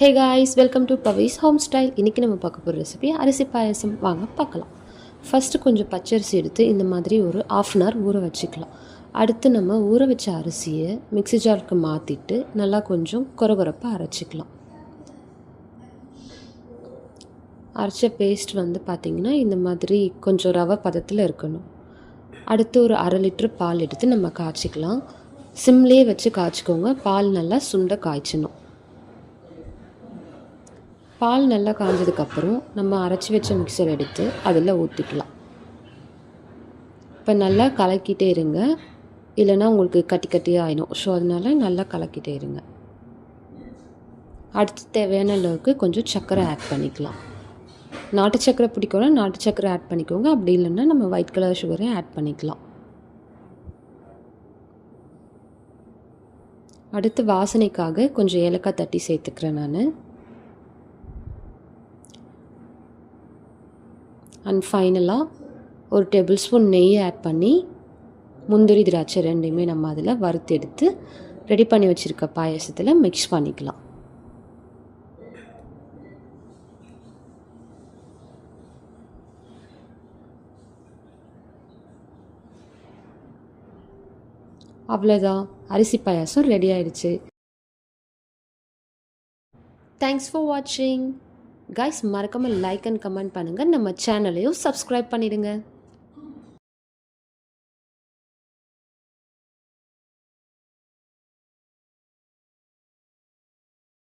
Hey guys, welcome to Pavis home style. இன்றைக்கி நம்ம பார்க்க போகிற ரெசிபி அரிசி பாயசம். வாங்க பார்க்கலாம். ஃபஸ்ட்டு கொஞ்சம் பச்சரிசி எடுத்து இந்த மாதிரி ஒரு ½ அன் ஹவர் ஊற வச்சுக்கலாம். அடுத்து நம்ம ஊற வச்ச அரிசியை மிக்ஸி ஜாருக்கு மாற்றிட்டு நல்லா கொஞ்சம் கொரகொரப்பாக அரைச்சிக்கலாம். அரைச்ச பேஸ்ட் பார்த்திங்கன்னா இந்த மாதிரி கொஞ்சம் ரவை பதத்தில் இருக்கணும். அடுத்து ஒரு ½ லிட்டர் பால் எடுத்து நம்ம காய்ச்சிக்கலாம். சிம்லேயே வச்சு காய்ச்சிக்கோங்க. பால் நல்லா சுண்ட காய்ச்சணும். பால் நல்லா காய்ஞ்சதுக்கப்புறம் நம்ம அரைச்சி வச்ச மிக்சர் எடுத்து அதில் ஊற்றிக்கலாம். இப்போ நல்லா கலக்கிட்டே இருங்க, இல்லைன்னா உங்களுக்கு கட்டி கட்டியாக ஆகிடும். ஸோ அதனால் நல்லா கலக்கிட்டே இருங்க. அடுத்து தேவையான அளவுக்கு கொஞ்சம் சர்க்கரை ஆட் பண்ணிக்கலாம். நாட்டு சர்க்கரை பிடிக்கும்னா நாட்டு சர்க்கரை ஆட் பண்ணிக்கோங்க. அப்படி இல்லைன்னா நம்ம ஒயிட் கலர் சுகரை ஆட் பண்ணிக்கலாம். அடுத்து வாசனைக்காக கொஞ்சம் ஏலக்காய் தட்டி சேர்த்துக்கிறேன் நான். அண்ட் ஃபைனலாக ஒரு டேபிள் ஸ்பூன் நெய் ஆட் பண்ணி முந்திரி திராட்சை ரெண்டையுமே நம்ம அதில் வறுத்து எடுத்து ரெடி பண்ணி வச்சுருக்க பாயசத்தில் மிக்ஸ் பண்ணிக்கலாம். அவ்வளோதான், அரிசி பாயாசம் ரெடி ஆயிடுச்சு. தேங்க்ஸ் ஃபார் வாட்சிங். கைஸ், மறக்காமல் லைக் அண்ட் கமெண்ட் பண்ணுங்கள். நம்ம சேனலையும் சப்ஸ்கிரைப் பண்ணிடுங்க.